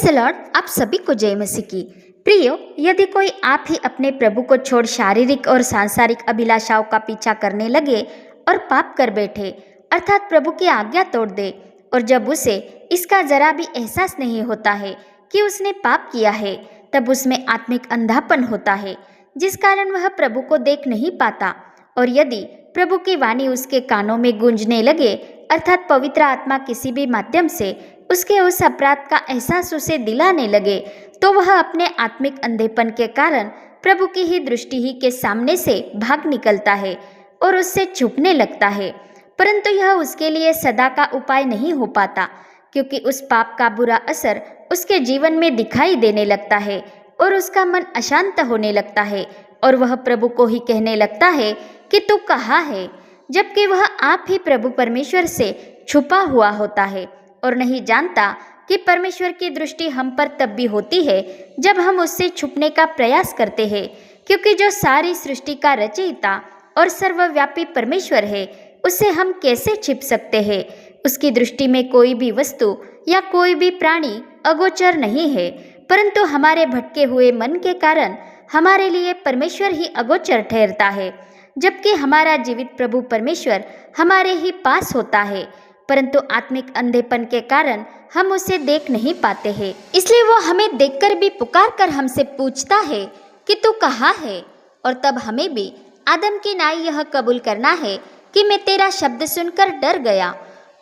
Praise the Lord. आप सभी को जय मसीह की। प्रियो, यदि कोई आप ही अपने प्रभु को छोड़ शारीरिक और सांसारिक अभिलाषाओं का पीछा करने लगे और पाप कर बैठे, अर्थात प्रभु की आज्ञा तोड़ दे, और जब उसे इसका जरा भी एहसास नहीं होता है कि उसने पाप किया है, तब उसमें आत्मिक अंधापन होता है, जिस कारण वह प्रभु को देख नहीं पाता। और यदि प्रभु की वाणी उसके कानों में गूंजने लगे, अर्थात पवित्र आत्मा किसी भी माध्यम से उसके उस अपराध का एहसास उसे दिलाने लगे, तो वह अपने आत्मिक अंधेपन के कारण प्रभु की ही दृष्टि ही के सामने से भाग निकलता है और उससे छुपने लगता है। परंतु यह उसके लिए सदा का उपाय नहीं हो पाता, क्योंकि उस पाप का बुरा असर उसके जीवन में दिखाई देने लगता है और उसका मन अशांत होने लगता है और वह प्रभु को ही कहने लगता है कि तू कहाँ है, जबकि वह आप ही प्रभु परमेश्वर से छुपा हुआ होता है और नहीं जानता कि परमेश्वर की दृष्टि हम पर तब भी होती है जब हम उससे छुपने का प्रयास करते हैं, क्योंकि जो सारी सृष्टि का रचयिता और सर्वव्यापी परमेश्वर है, उससे हम कैसे छिप सकते हैं। उसकी दृष्टि में कोई भी वस्तु या कोई भी प्राणी अगोचर नहीं है, परंतु हमारे भटके हुए मन के कारण हमारे लिए परमेश्वर ही अगोचर ठहरता है, जबकि हमारा जीवित प्रभु परमेश्वर हमारे ही पास होता है, परंतु आत्मिक अंधेपन के कारण हम उसे देख नहीं पाते हैं। इसलिए वो हमें देखकर भी पुकार कर हमसे पूछता है कि तू कहाँ है। और तब हमें भी आदम की नाई यह कबूल करना है कि मैं तेरा शब्द सुनकर डर गया,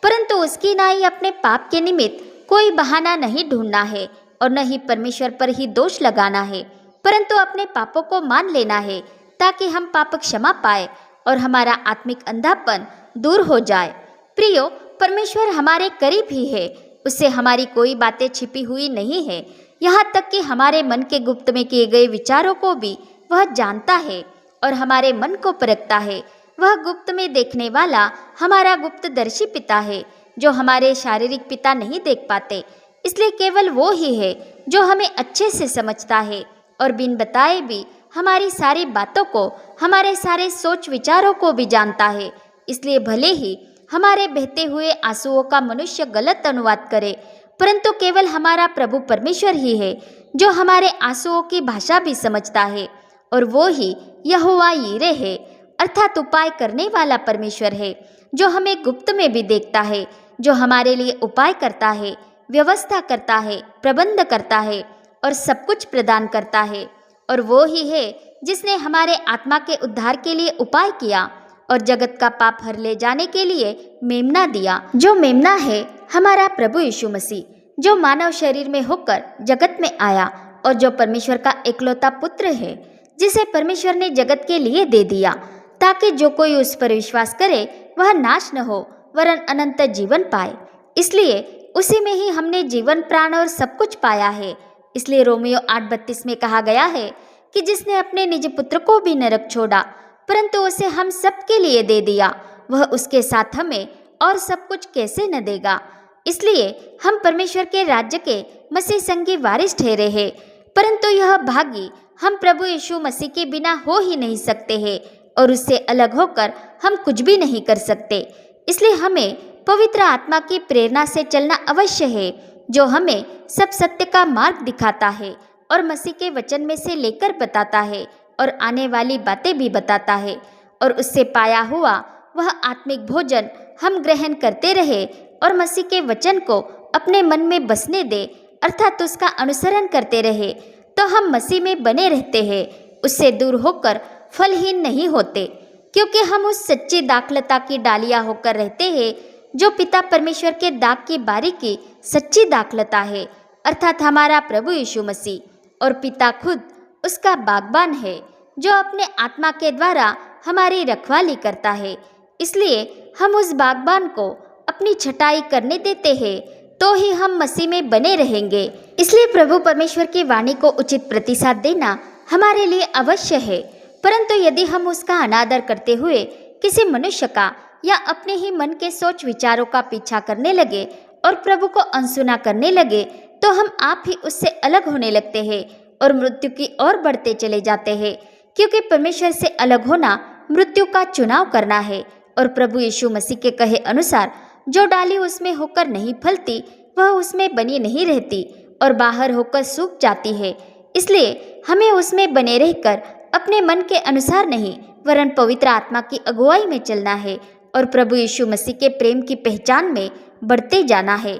परंतु उसकी नाई अपने पाप के निमित्त कोई बहाना नहीं ढूंढना है और न ही परमेश्वर पर ही दोष लगाना है, परंतु अपने पापों को मान लेना है, ताकि हम पाप क्षमा पाए और हमारा आत्मिक अंधापन दूर हो जाए। प्रियो, परमेश्वर हमारे करीब ही है, उससे हमारी कोई बातें छिपी हुई नहीं है। यहाँ तक कि हमारे मन के गुप्त में किए गए विचारों को भी वह जानता है और हमारे मन को परखता है। वह गुप्त में देखने वाला हमारा गुप्तदर्शी पिता है, जो हमारे शारीरिक पिता नहीं देख पाते। इसलिए केवल वो ही है जो हमें अच्छे से समझता है और बिन बताए भी हमारी सारी बातों को, हमारे सारे सोच विचारों को भी जानता है। इसलिए भले ही हमारे बहते हुए आंसुओं का मनुष्य गलत अनुवाद करे, परंतु केवल हमारा प्रभु परमेश्वर ही है जो हमारे आंसुओं की भाषा भी समझता है, और वो ही यहोवा यीरे है, अर्थात उपाय करने वाला परमेश्वर है, जो हमें गुप्त में भी देखता है, जो हमारे लिए उपाय करता है, व्यवस्था करता है, प्रबंध करता है और सब कुछ प्रदान करता है। और वो ही है जिसने हमारे आत्मा के उद्धार के लिए उपाय किया और जगत का पाप हर ले जाने के लिए मेमना दिया, जो मेमना है हमारा प्रभु यीशु मसीह, जो मानव शरीर में होकर जगत में आया और जो परमेश्वर का एकलौता पुत्र है, जिसे परमेश्वर ने जगत के लिए दे दिया, ताकि जो कोई उस पर विश्वास करे वह नाश न हो वरन अनंत जीवन पाए। इसलिए उसी में ही हमने जीवन, प्राण और सब कुछ पाया है। इसलिए रोमियो 8:32 में कहा गया है कि जिसने अपने निज पुत्र को भी नरक छोड़ा, परंतु उसे हम सब के लिए दे दिया, वह उसके साथ हमें और सब कुछ कैसे न देगा। इसलिए हम परमेश्वर के राज्य के मसीह संगी वारिस ठहरे हैं, परंतु यह भागी हम प्रभु यीशु मसीह के बिना हो ही नहीं सकते हैं और उससे अलग होकर हम कुछ भी नहीं कर सकते। इसलिए हमें पवित्र आत्मा की प्रेरणा से चलना अवश्य है, जो हमें सब सत्य का मार्ग दिखाता है और मसीह के वचन में से लेकर बताता है और आने वाली बातें भी बताता है, और उससे पाया हुआ वह आत्मिक भोजन हम ग्रहण करते रहे और मसीह के वचन को अपने मन में बसने दे, अर्थात उसका अनुसरण करते रहे, तो हम मसीह में बने रहते हैं, उससे दूर होकर फलहीन नहीं होते, क्योंकि हम उस सच्ची दाखलता की डालियां होकर रहते हैं, जो पिता परमेश्वर के दाग की बारी की सच्ची दाखलता है, अर्थात हमारा प्रभु यीशु मसीह, और पिता खुद उसका बागबान है, जो अपने आत्मा के द्वारा हमारी रखवाली करता है। इसलिए हम उस बागबान को अपनी छटाई करने देते हैं, तो ही हम मसीह में बने रहेंगे। इसलिए प्रभु परमेश्वर की वाणी को उचित प्रतिसाद देना हमारे लिए अवश्य है, परंतु यदि हम उसका अनादर करते हुए किसी मनुष्य का या अपने ही मन के सोच विचारों का पीछा करने लगे और प्रभु को अनसुना करने लगे, तो हम आप ही उससे अलग होने लगते हैं और मृत्यु की ओर बढ़ते चले जाते हैं, क्योंकि परमेश्वर से अलग होना मृत्यु का चुनाव करना है। और प्रभु यीशु मसीह के कहे अनुसार जो डाली उसमें होकर नहीं फलती, वह उसमें बनी नहीं रहती, और बाहर होकर सूख जाती है। इसलिए हमें उसमें बने रहकर अपने मन के अनुसार नहीं वरन पवित्र आत्मा की अगुवाई में चलना है और प्रभु यीशु मसीह के प्रेम की पहचान में बढ़ते जाना है,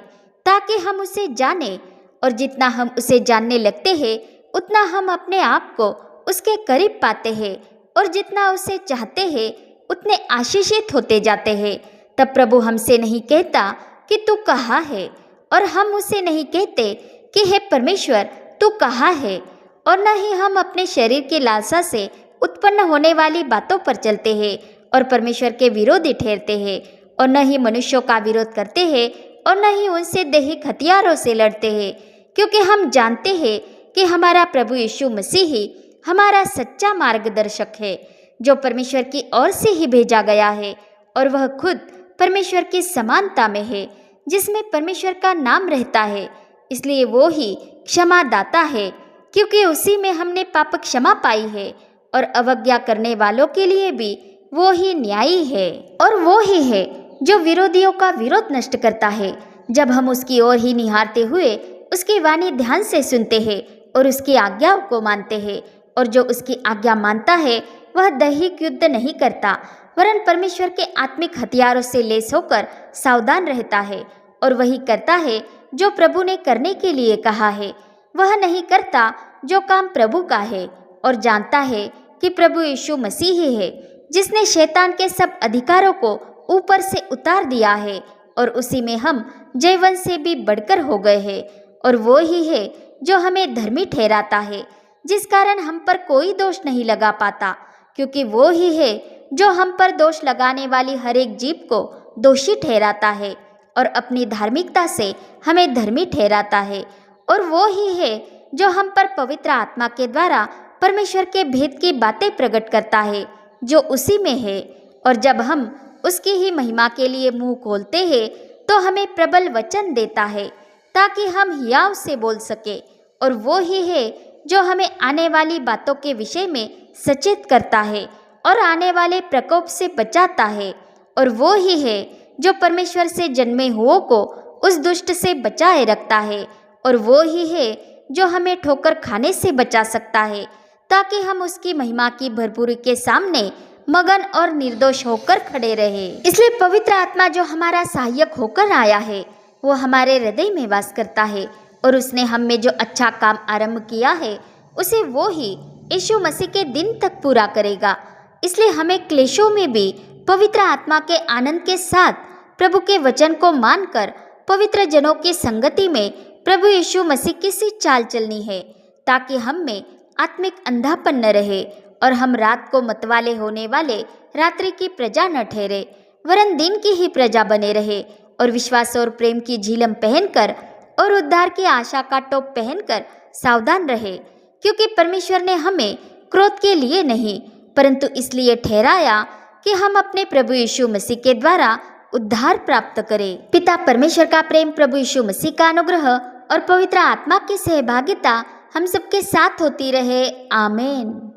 ताकि हम उसे जाने। और जितना हम उसे जानने लगते हैं उतना हम अपने आप को उसके करीब पाते हैं, और जितना उसे चाहते हैं उतने आशीषित होते जाते हैं। तब प्रभु हमसे नहीं कहता कि तू कहाँ है, और हम उसे नहीं कहते कि हे परमेश्वर तू कहाँ है, और न ही हम अपने शरीर की लालसा से उत्पन्न होने वाली बातों पर चलते हैं और परमेश्वर के विरोधी ठहरते हैं, और न ही मनुष्यों का विरोध करते हैं और न ही उनसे दैहिक हथियारों से लड़ते हैं, क्योंकि हम जानते हैं कि हमारा प्रभु यीशु मसीह ही हमारा सच्चा मार्गदर्शक है, जो परमेश्वर की ओर से ही भेजा गया है, और वह खुद परमेश्वर की समानता में है, जिसमें परमेश्वर का नाम रहता है। इसलिए वो ही क्षमा दाता है, क्योंकि उसी में हमने पाप क्षमा पाई है, और अवज्ञा करने वालों के लिए भी वो ही न्यायी है, और वो ही है जो विरोधियों का विरोध नष्ट करता है। जब हम उसकी ओर ही निहारते हुए उसकी वाणी ध्यान से सुनते हैं और उसकी आज्ञाओं को मानते हैं, और जो उसकी आज्ञा मानता है वह दैहिक युद्ध नहीं करता वरन परमेश्वर के आत्मिक हथियारों से लैस होकर सावधान रहता है, और वही करता है जो प्रभु ने करने के लिए कहा है। वह नहीं करता जो काम प्रभु का है, और जानता है कि प्रभु यीशु मसीह ही है जिसने शैतान के सब अधिकारों को ऊपर से उतार दिया है, और उसी में हम जयवंत से भी बढ़कर हो गए हैं। और वो ही है जो हमें धर्मी ठहराता है, जिस कारण हम पर कोई दोष नहीं लगा पाता, क्योंकि वो ही है जो हम पर दोष लगाने वाली हर एक जीभ को दोषी ठहराता है और अपनी धार्मिकता से हमें धर्मी ठहराता है। और वो ही है जो हम पर पवित्र आत्मा के द्वारा परमेश्वर के भेद की बातें प्रकट करता है, जो उसी में है। और जब हम उसकी ही महिमा के लिए मुंह खोलते हैं तो हमें प्रबल वचन देता है, ताकि हम हियाव से बोल सके। और वो ही है जो हमें आने वाली बातों के विषय में सचेत करता है और आने वाले प्रकोप से बचाता है। और वो ही है जो परमेश्वर से जन्मे हुओं को उस दुष्ट से बचाए रखता है। और वो ही है जो हमें ठोकर खाने से बचा सकता है, ताकि हम उसकी महिमा की भरपूरी के सामने मगन और निर्दोष होकर खड़े रहे। इसलिए पवित्र आत्मा जो हमारा सहायक होकर आया है वो हमारे हृदय में वास करता है, और उसने हम में जो अच्छा काम आरंभ किया है उसे वो ही यीशु मसीह के दिन तक पूरा करेगा। इसलिए हमें क्लेशों में भी पवित्र आत्मा के आनंद के साथ प्रभु के वचन को मानकर पवित्र जनों की संगति में प्रभु यीशु मसीह की सी चाल चलनी है, ताकि हम में आत्मिक अंधापन न रहे और हम रात को मतवाले होने वाले रात्रि की प्रजा न ठहरे, वरन दिन की ही प्रजा बने रहे, और विश्वास और प्रेम की झिलम पहनकर और उद्धार की आशा का टोप पहनकर सावधान रहे। क्योंकि परमेश्वर ने हमें क्रोध के लिए नहीं परंतु इसलिए ठहराया कि हम अपने प्रभु यीशु मसीह के द्वारा उद्धार प्राप्त करें। पिता परमेश्वर का प्रेम, प्रभु यीशु मसीह का अनुग्रह और पवित्र आत्मा की सहभागिता हम सबके साथ होती रहे। आमीन।